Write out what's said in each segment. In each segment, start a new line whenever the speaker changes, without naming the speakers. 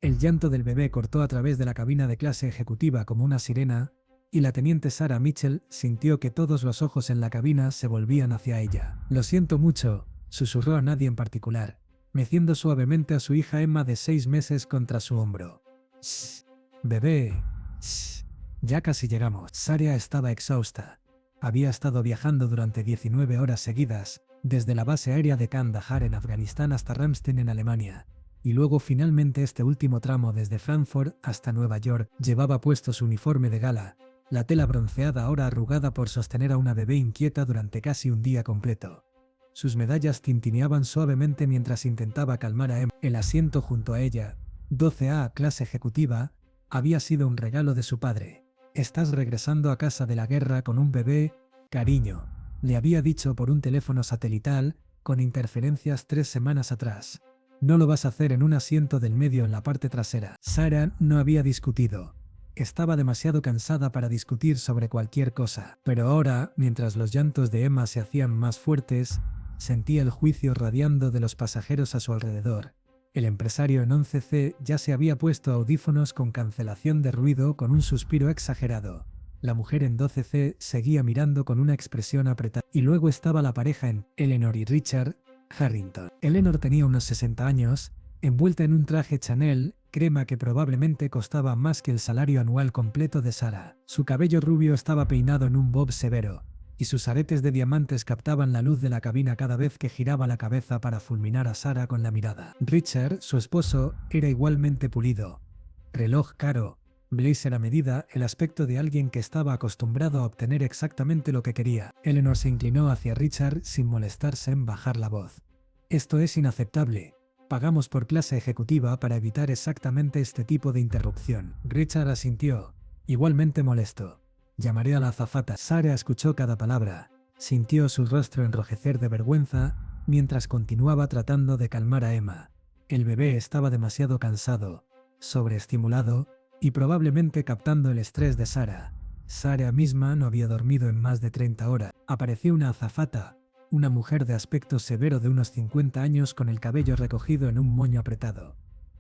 El llanto del bebé cortó a través de la cabina de clase ejecutiva como una sirena, y la teniente Sarah Mitchell sintió que todos los ojos en la cabina se volvían hacia ella. Lo siento mucho, susurró a nadie en particular, meciendo suavemente a su hija Emma de 6 meses contra su hombro. «Shh, bebé, shh, ya casi llegamos». Sarah estaba exhausta. Había estado viajando durante 19 horas seguidas, desde la base aérea de Kandahar en Afganistán hasta Ramstein en Alemania, y luego finalmente este último tramo desde Frankfurt hasta Nueva York. Llevaba puesto su uniforme de gala, la tela bronceada ahora arrugada por sostener a una bebé inquieta durante casi un día completo. Sus medallas tintineaban suavemente mientras intentaba calmar a Emma. El asiento junto a ella, 12A clase ejecutiva, había sido un regalo de su padre. «Estás regresando a casa de la guerra con un bebé, cariño», le había dicho por un teléfono satelital, con interferencias 3 semanas atrás. «No lo vas a hacer en un asiento del medio en la parte trasera». Sarah no había discutido. Estaba demasiado cansada para discutir sobre cualquier cosa. Pero ahora, mientras los llantos de Emma se hacían más fuertes, sentía el juicio radiando de los pasajeros a su alrededor. El empresario en 11C ya se había puesto audífonos con cancelación de ruido con un suspiro exagerado. La mujer en 12C seguía mirando con una expresión apretada. Y luego estaba la pareja en Eleanor y Richard Harrington. Eleanor tenía unos 60 años, envuelta en un traje Chanel, crema que probablemente costaba más que el salario anual completo de Sarah. Su cabello rubio estaba peinado en un bob severo, y sus aretes de diamantes captaban la luz de la cabina cada vez que giraba la cabeza para fulminar a Sarah con la mirada. Richard, su esposo, era igualmente pulido. Reloj caro, blazer a medida, el aspecto de alguien que estaba acostumbrado a obtener exactamente lo que quería. Eleanor se inclinó hacia Richard sin molestarse en bajar la voz. «Esto es inaceptable. Pagamos por clase ejecutiva para evitar exactamente este tipo de interrupción». Richard asintió, igualmente molesto. «Llamaré a la azafata». Sarah escuchó cada palabra. Sintió su rostro enrojecer de vergüenza mientras continuaba tratando de calmar a Emma. El bebé estaba demasiado cansado, sobreestimulado y probablemente captando el estrés de Sarah. Sarah misma no había dormido en más de 30 horas. Apareció una azafata, una mujer de aspecto severo de unos 50 años con el cabello recogido en un moño apretado.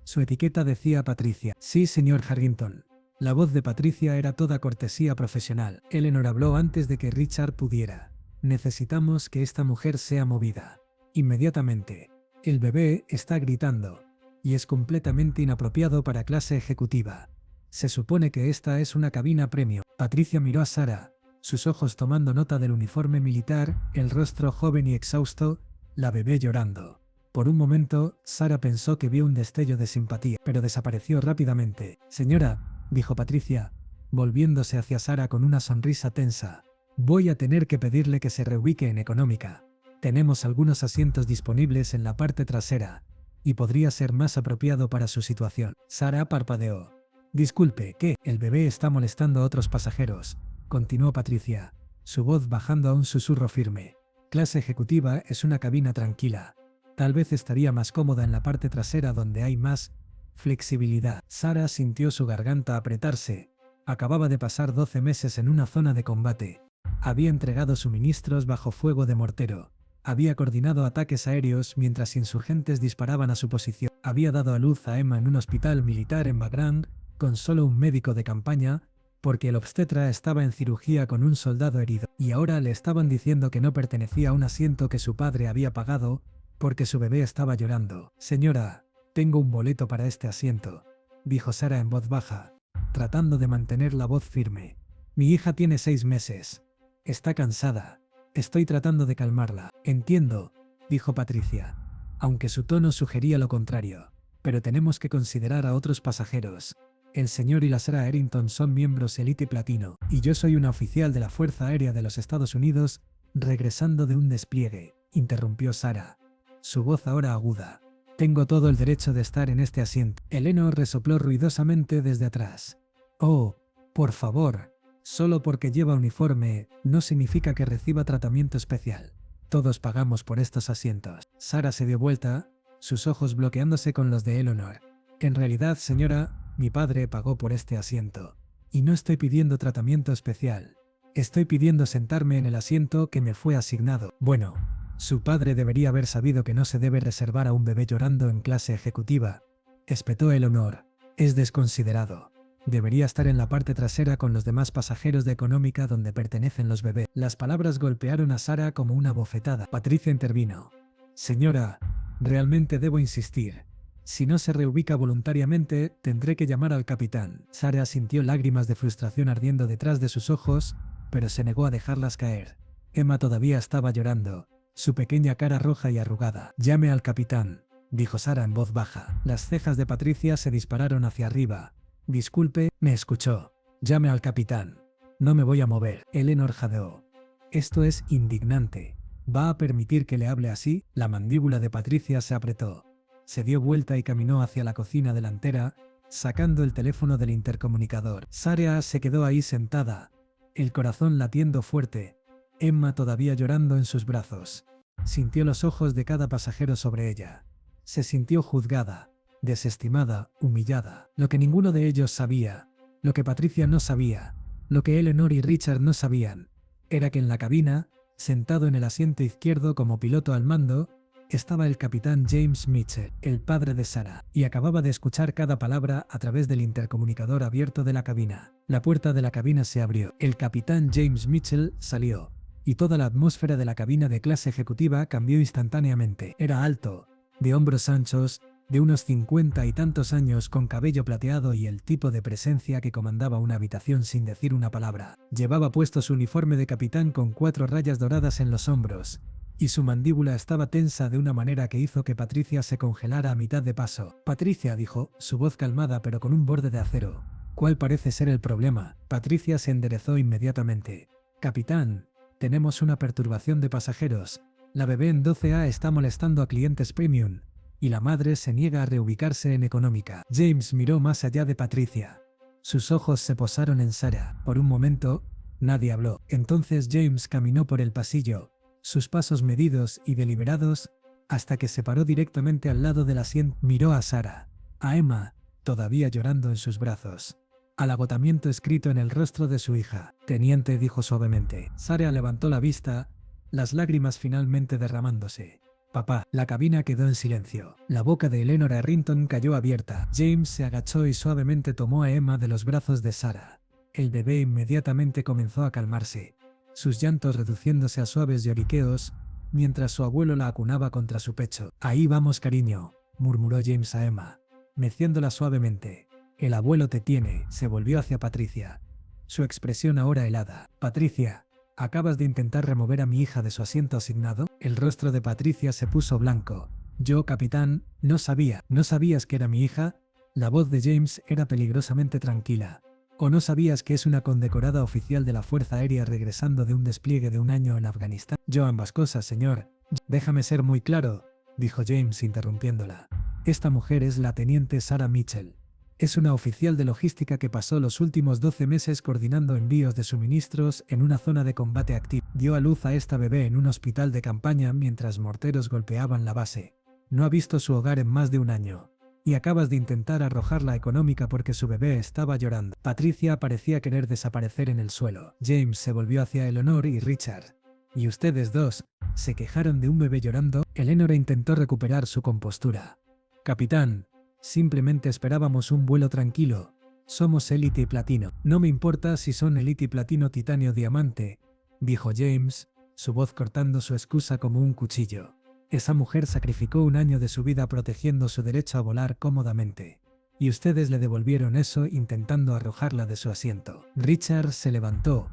Su etiqueta decía Patricia. «Sí, señor Harrington». La voz de Patricia era toda cortesía profesional. Eleanor habló antes de que Richard pudiera. «Necesitamos que esta mujer sea movida. Inmediatamente. El bebé está gritando, y es completamente inapropiado para clase ejecutiva. Se supone que esta es una cabina premium». Patricia miró a Sarah, sus ojos tomando nota del uniforme militar, el rostro joven y exhausto, la bebé llorando. Por un momento, Sarah pensó que vio un destello de simpatía, pero desapareció rápidamente. «Señora», dijo Patricia, volviéndose hacia Sarah con una sonrisa tensa, «voy a tener que pedirle que se reubique en económica. Tenemos algunos asientos disponibles en la parte trasera, y podría ser más apropiado para su situación». Sarah parpadeó. «Disculpe, ¿qué? El bebé está molestando a otros pasajeros», continuó Patricia, su voz bajando a un susurro firme. «Clase ejecutiva es una cabina tranquila. Tal vez estaría más cómoda en la parte trasera donde hay más flexibilidad». Sarah sintió su garganta apretarse. Acababa de pasar 12 meses en una zona de combate. Había entregado suministros bajo fuego de mortero. Había coordinado ataques aéreos mientras insurgentes disparaban a su posición. Había dado a luz a Emma en un hospital militar en Bagram, con solo un médico de campaña, porque el obstetra estaba en cirugía con un soldado herido, y ahora le estaban diciendo que no pertenecía a un asiento que su padre había pagado, porque su bebé estaba llorando. «Señora, tengo un boleto para este asiento», dijo Sarah en voz baja, tratando de mantener la voz firme. «Mi hija tiene 6 meses. Está cansada. Estoy tratando de calmarla». «Entiendo», dijo Patricia, aunque su tono sugería lo contrario. «Pero tenemos que considerar a otros pasajeros. El señor y la Sarah Harrington son miembros Elite Platino, y yo soy una oficial de la Fuerza Aérea de los Estados Unidos, regresando de un despliegue», interrumpió Sarah, su voz ahora aguda. «Tengo todo el derecho de estar en este asiento». Eleanor resopló ruidosamente desde atrás. «Oh, por favor, solo porque lleva uniforme no significa que reciba tratamiento especial. Todos pagamos por estos asientos». Sarah se dio vuelta, sus ojos bloqueándose con los de Eleanor. «En realidad, señora, mi padre pagó por este asiento. Y no estoy pidiendo tratamiento especial. Estoy pidiendo sentarme en el asiento que me fue asignado». «Bueno, su padre debería haber sabido que no se debe reservar a un bebé llorando en clase ejecutiva», espetó Eleanor. Es desconsiderado. Debería estar en la parte trasera con los demás pasajeros de económica donde pertenecen los bebés. Las palabras golpearon a Sarah como una bofetada. Patricia intervino. Señora, realmente debo insistir. Si no se reubica voluntariamente, tendré que llamar al capitán. Sarah sintió lágrimas de frustración ardiendo detrás de sus ojos, pero se negó a dejarlas caer. Emma todavía estaba llorando, su pequeña cara roja y arrugada. Llame al capitán, dijo Sarah en voz baja. Las cejas de Patricia se dispararon hacia arriba. Disculpe, me escuchó. Llame al capitán. No me voy a mover. Eleanor jadeó. Esto es indignante. ¿Va a permitir que le hable así? La mandíbula de Patricia se apretó. Se dio vuelta y caminó hacia la cocina delantera, sacando el teléfono del intercomunicador. Sarah se quedó ahí sentada, el corazón latiendo fuerte, Emma todavía llorando en sus brazos. Sintió los ojos de cada pasajero sobre ella. Se sintió juzgada, desestimada, humillada. Lo que ninguno de ellos sabía, lo que Patricia no sabía, lo que Eleanor y Richard no sabían, era que en la cabina, sentado en el asiento izquierdo como piloto al mando, estaba el capitán James Mitchell, el padre de Sarah, y acababa de escuchar cada palabra a través del intercomunicador abierto de la cabina. La puerta de la cabina se abrió. El capitán James Mitchell salió, y toda la atmósfera de la cabina de clase ejecutiva cambió instantáneamente. Era alto, de hombros anchos, de unos 50 y tantos años, con cabello plateado y el tipo de presencia que comandaba una habitación sin decir una palabra. Llevaba puesto su uniforme de capitán con 4 rayas doradas en los hombros, y su mandíbula estaba tensa de una manera que hizo que Patricia se congelara a mitad de paso. Patricia, dijo, su voz calmada pero con un borde de acero. ¿Cuál parece ser el problema? Patricia se enderezó inmediatamente. Capitán, tenemos una perturbación de pasajeros. La bebé en 12A está molestando a clientes premium, y la madre se niega a reubicarse en económica. James miró más allá de Patricia. Sus ojos se posaron en Sarah. Por un momento, nadie habló. Entonces James caminó por el pasillo, sus pasos medidos y deliberados, hasta que se paró directamente al lado del asiento. Miró a Sarah, a Emma, todavía llorando en sus brazos, al agotamiento escrito en el rostro de su hija. Teniente, dijo suavemente. Sarah levantó la vista, las lágrimas finalmente derramándose. Papá. La cabina quedó en silencio. La boca de Eleanor Arrington cayó abierta. James se agachó y suavemente tomó a Emma de los brazos de Sarah. El bebé inmediatamente comenzó a calmarse, sus llantos reduciéndose a suaves lloriqueos, mientras su abuelo la acunaba contra su pecho. Ahí vamos, cariño, murmuró James a Emma, meciéndola suavemente. El abuelo te tiene. Se volvió hacia Patricia, su expresión ahora helada. Patricia, ¿acabas de intentar remover a mi hija de su asiento asignado? El rostro de Patricia se puso blanco. Yo, capitán, no sabía. ¿No sabías que era mi hija? La voz de James era peligrosamente tranquila. ¿O no sabías que es una condecorada oficial de la Fuerza Aérea regresando de un despliegue de un año en Afganistán? Yo ambas cosas, señor. Déjame ser muy claro, dijo James interrumpiéndola. Esta mujer es la teniente Sarah Mitchell. Es una oficial de logística que pasó los últimos 12 meses coordinando envíos de suministros en una zona de combate activo. Dio a luz a esta bebé en un hospital de campaña mientras morteros golpeaban la base. No ha visto su hogar en más de un año. Y acabas de intentar arrojarla económica porque su bebé estaba llorando. Patricia parecía querer desaparecer en el suelo. James se volvió hacia Eleanor y Richard. ¿Y ustedes dos se quejaron de un bebé llorando? Eleanor intentó recuperar su compostura. Capitán, simplemente esperábamos un vuelo tranquilo. Somos élite y platino. No me importa si son élite y platino, titanio, diamante, dijo James, su voz cortando su excusa como un cuchillo. Esa mujer sacrificó un año de su vida protegiendo su derecho a volar cómodamente. Y ustedes le devolvieron eso intentando arrojarla de su asiento. Richard se levantó,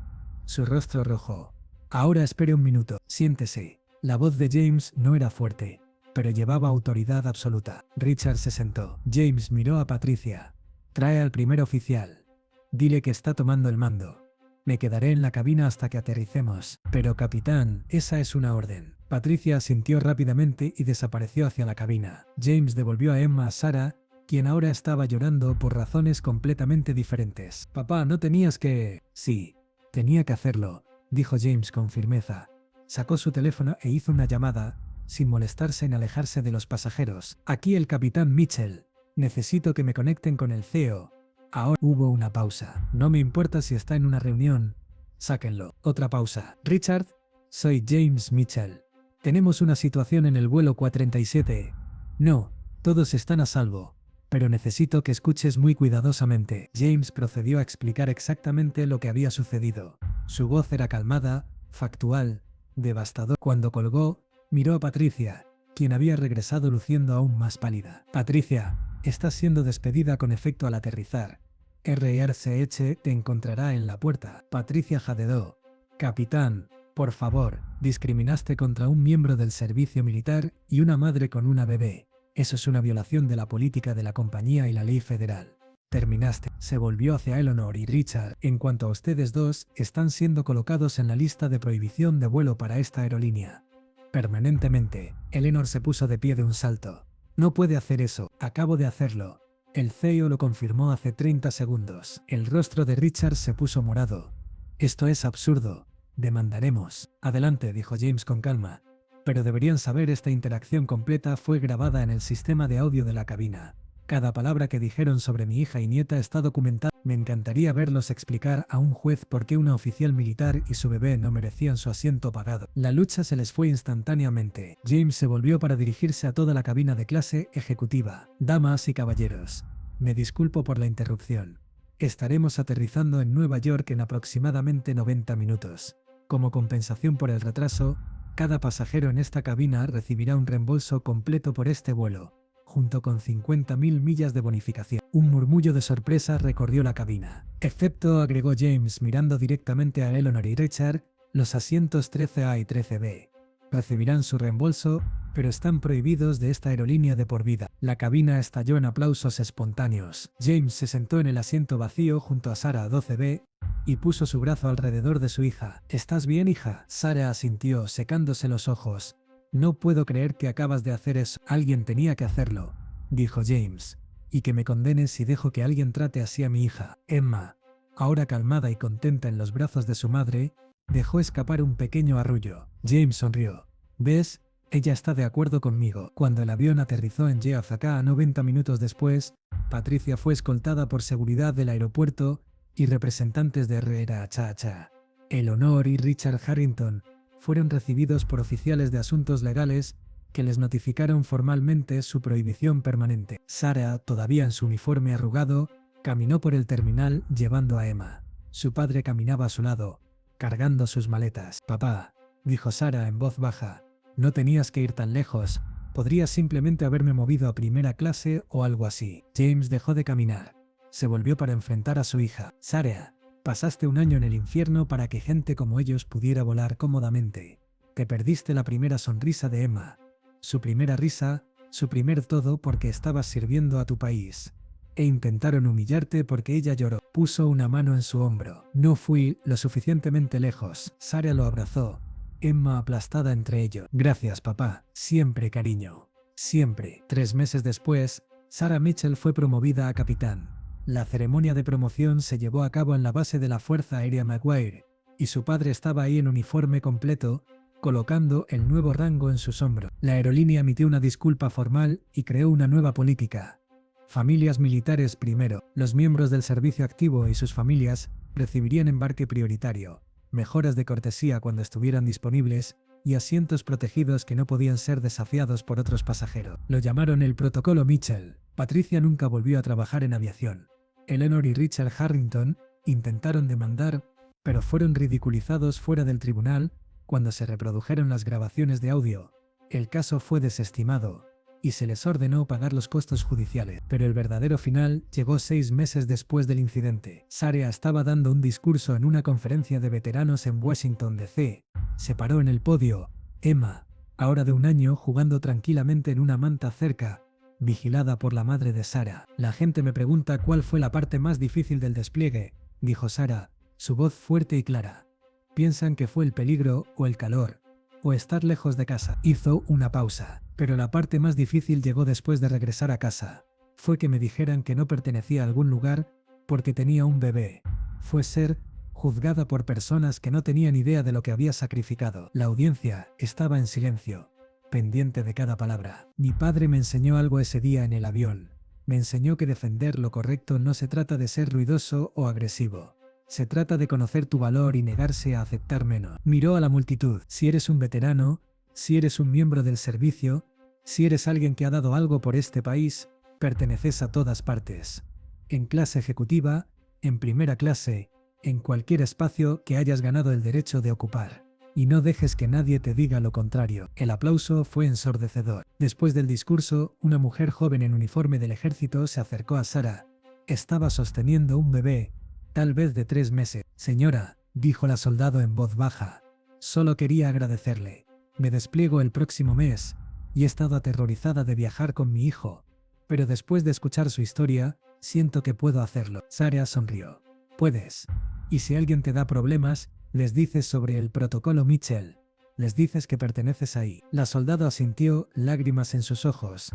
su rostro rojo. Ahora espere un minuto. Siéntese. La voz de James no era fuerte, pero llevaba autoridad absoluta. Richard se sentó. James miró a Patricia. Trae al primer oficial. Dile que está tomando el mando. Me quedaré en la cabina hasta que aterricemos. Pero capitán, esa es una orden. Patricia asintió rápidamente y desapareció hacia la cabina. James devolvió a Emma a Sarah, quien ahora estaba llorando por razones completamente diferentes. Papá, no tenías que... Sí, tenía que hacerlo, dijo James con firmeza. Sacó su teléfono e hizo una llamada, sin molestarse en alejarse de los pasajeros. Aquí el capitán Mitchell. Necesito que me conecten con el CEO. Ahora hubo una pausa. No me importa si está en una reunión. Sáquenlo. Otra pausa. Richard, soy James Mitchell. Tenemos una situación en el vuelo 437. No, todos están a salvo. pero necesito que escuches muy cuidadosamente. James procedió a explicar exactamente lo que había sucedido. Su voz era calmada, factual, devastador. Cuando colgó, miró a Patricia, quien había regresado luciendo aún más pálida. Patricia, estás siendo despedida con efecto al aterrizar. RRCH te encontrará en la puerta. Patricia jadeó. Capitán, por favor, discriminaste contra un miembro del servicio militar y una madre con una bebé. Eso es una violación de la política de la compañía y la ley federal. Terminaste. Se volvió hacia Eleanor y Richard. En cuanto a ustedes dos, están siendo colocados en la lista de prohibición de vuelo para esta aerolínea. Permanentemente. Eleanor se puso de pie de un salto. No puede hacer eso. Acabo de hacerlo. El CEO lo confirmó hace 30 segundos. El rostro de Richard se puso morado. Esto es absurdo. Demandaremos. Adelante, dijo James con calma. Pero deberían saber, esta interacción completa fue grabada en el sistema de audio de la cabina. Cada palabra que dijeron sobre mi hija y nieta está documentada. Me encantaría verlos explicar a un juez por qué una oficial militar y su bebé no merecían su asiento pagado. La lucha se les fue instantáneamente. James se volvió para dirigirse a toda la cabina de clase ejecutiva. Damas y caballeros, me disculpo por la interrupción. Estaremos aterrizando en Nueva York en aproximadamente 90 minutos. Como compensación por el retraso, cada pasajero en esta cabina recibirá un reembolso completo por este vuelo, junto con 50.000 millas de bonificación. Un murmullo de sorpresa recorrió la cabina. Excepto, agregó James mirando directamente a Eleanor y Richard, los asientos 13A y 13B. Recibirán su reembolso, pero están prohibidos de esta aerolínea de por vida. La cabina estalló en aplausos espontáneos. James se sentó en el asiento vacío junto a Sarah 12B y puso su brazo alrededor de su hija. ¿Estás bien, hija? Sarah asintió, secándose los ojos. No puedo creer que acabas de hacer eso. Alguien tenía que hacerlo, dijo James. Y que me condenes si dejo que alguien trate así a mi hija. Emma, ahora calmada y contenta en los brazos de su madre, dejó escapar un pequeño arrullo. James sonrió. ¿Ves? Ella está de acuerdo conmigo. Cuando el avión aterrizó en JFK 90 minutos después, Patricia fue escoltada por seguridad del aeropuerto y representantes de RRHH. Eleanor y Richard Harrington fueron recibidos por oficiales de asuntos legales que les notificaron formalmente su prohibición permanente. Sarah, todavía en su uniforme arrugado, caminó por el terminal llevando a Emma. Su padre caminaba a su lado, cargando sus maletas. Papá, dijo Sarah en voz baja, no tenías que ir tan lejos, podrías simplemente haberme movido a primera clase o algo así. James dejó de caminar. Se volvió para enfrentar a su hija. Sarah, pasaste un año en el infierno para que gente como ellos pudiera volar cómodamente. Te perdiste la primera sonrisa de Emma, su primera risa, su primer todo porque estabas sirviendo a tu país. E intentaron humillarte porque ella lloró. Puso una mano en su hombro. No fui lo suficientemente lejos. Sarah lo abrazó, Emma aplastada entre ellos. Gracias, papá. Siempre, cariño. Siempre. 3 meses después, Sarah Mitchell fue promovida a capitán. La ceremonia de promoción se llevó a cabo en la base de la Fuerza Aérea McGuire, y su padre estaba ahí en uniforme completo, colocando el nuevo rango en sus hombros. La aerolínea emitió una disculpa formal y creó una nueva política. Familias militares primero. Los miembros del servicio activo y sus familias recibirían embarque prioritario, mejoras de cortesía cuando estuvieran disponibles y asientos protegidos que no podían ser desafiados por otros pasajeros. Lo llamaron el Protocolo Mitchell. Patricia nunca volvió a trabajar en aviación. Eleanor y Richard Harrington intentaron demandar, pero fueron ridiculizados fuera del tribunal cuando se reprodujeron las grabaciones de audio. El caso fue desestimado y se les ordenó pagar los costos judiciales. Pero el verdadero final llegó 6 meses después del incidente. Sarah estaba dando un discurso en una conferencia de veteranos en Washington, D.C. Se paró en el podio. Emma, ahora de 1 año, jugando tranquilamente en una manta cerca, vigilada por la madre de Sarah. La gente me pregunta cuál fue la parte más difícil del despliegue, dijo Sarah, su voz fuerte y clara. Piensan que fue el peligro o el calor, o estar lejos de casa. Hizo una pausa. Pero la parte más difícil llegó después de regresar a casa. Fue que me dijeran que no pertenecía a algún lugar porque tenía un bebé. Fue ser juzgada por personas que no tenían idea de lo que había sacrificado. La audiencia estaba en silencio, pendiente de cada palabra. Mi padre me enseñó algo ese día en el avión. Me enseñó que defender lo correcto no se trata de ser ruidoso o agresivo. Se trata de conocer tu valor y negarse a aceptar menos. Miró a la multitud. Si eres un veterano, si eres un miembro del servicio, si eres alguien que ha dado algo por este país, Perteneces a todas partes. En clase ejecutiva, en primera clase, en cualquier espacio que hayas ganado el derecho de ocupar. Y no dejes que nadie te diga lo contrario. El aplauso fue ensordecedor. Después del discurso, una mujer joven en uniforme del ejército se acercó a Sarah. Estaba sosteniendo un bebé, tal vez de 3 meses. Señora, dijo la soldado en voz baja, solo quería agradecerle. Me despliego el próximo mes, y he estado aterrorizada de viajar con mi hijo. Pero después de escuchar su historia, siento que puedo hacerlo. Sarah sonrió. Puedes. Y si alguien te da problemas, les dices sobre el protocolo Mitchell. Les dices que perteneces ahí. La soldado asintió, lágrimas en sus ojos.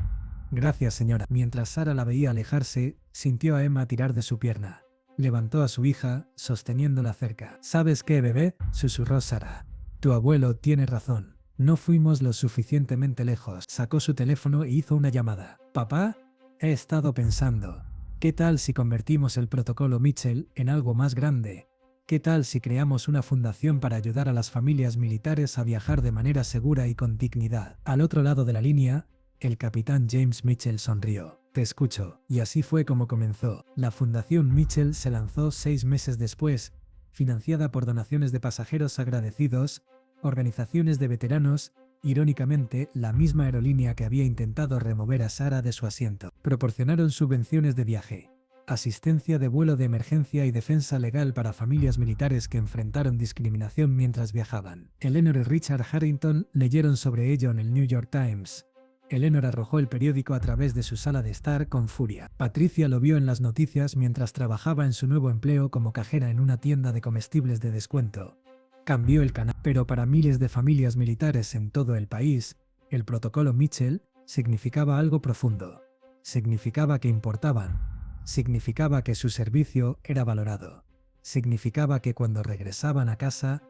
Gracias, señora. Mientras Sarah la veía alejarse, sintió a Emma tirar de su pierna. Levantó a su hija, sosteniéndola cerca. ¿Sabes qué, bebé?, susurró Sarah. Tu abuelo tiene razón. No fuimos lo suficientemente lejos. Sacó su teléfono e hizo una llamada. Papá, he estado pensando. ¿Qué tal si convertimos el protocolo Mitchell en algo más grande? ¿Qué tal si creamos una fundación para ayudar a las familias militares a viajar de manera segura y con dignidad? Al otro lado de la línea, el capitán James Mitchell sonrió. Te escucho. Y así fue como comenzó. La Fundación Mitchell se lanzó 6 meses después, financiada por donaciones de pasajeros agradecidos, organizaciones de veteranos, irónicamente, la misma aerolínea que había intentado remover a Sarah de su asiento. Proporcionaron subvenciones de viaje, asistencia de vuelo de emergencia y defensa legal para familias militares que enfrentaron discriminación mientras viajaban. Eleanor y Richard Harrington leyeron sobre ello en el New York Times. Eleanor arrojó el periódico a través de su sala de estar con furia. Patricia lo vio en las noticias mientras trabajaba en su nuevo empleo como cajera en una tienda de comestibles de descuento. Cambió el canal, pero para miles de familias militares en todo el país, el protocolo Mitchell significaba algo profundo. Significaba que importaban. Significaba que su servicio era valorado. Significaba que cuando regresaban a casa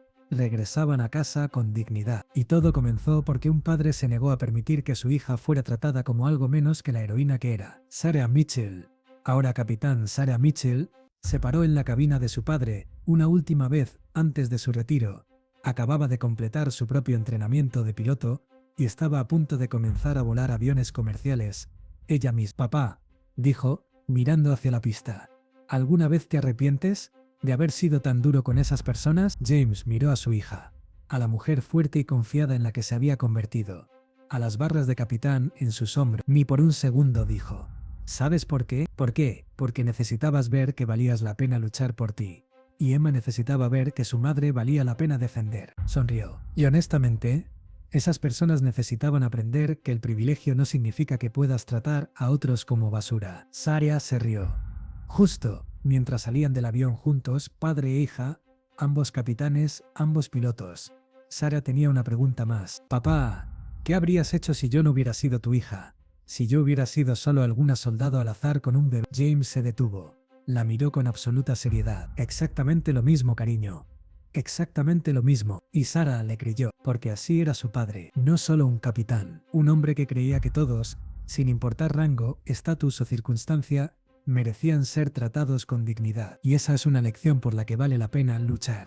con dignidad. Y todo comenzó porque un padre se negó a permitir que su hija fuera tratada como algo menos que la heroína que era. Sarah Mitchell, ahora capitán Sarah Mitchell, se paró en la cabina de su padre, una última vez antes de su retiro. Acababa de completar su propio entrenamiento de piloto y estaba a punto de comenzar a volar aviones comerciales. Ella misma. Papá, dijo, mirando hacia la pista. ¿Alguna vez te arrepientes de haber sido tan duro con esas personas? James miró a su hija, a la mujer fuerte y confiada en la que se había convertido, a las barras de capitán en sus hombros. Ni por un segundo, dijo. ¿Sabes por qué? ¿Por qué? Porque necesitabas ver que valías la pena luchar por ti. Y Emma necesitaba ver que su madre valía la pena defender. Sonrió. Y honestamente, esas personas necesitaban aprender que el privilegio no significa que puedas tratar a otros como basura. Sarah se rió. Justo mientras salían del avión juntos, padre e hija, ambos capitanes, ambos pilotos. Sarah tenía una pregunta más. Papá, ¿qué habrías hecho si yo no hubiera sido tu hija? Si yo hubiera sido solo alguna soldado al azar con un bebé. James se detuvo. La miró con absoluta seriedad. Exactamente lo mismo, cariño. Exactamente lo mismo. Y Sarah le creyó, porque así era su padre. No solo un capitán. Un hombre que creía que todos, sin importar rango, estatus o circunstancia, merecían ser tratados con dignidad. Y esa es una lección por la que vale la pena luchar.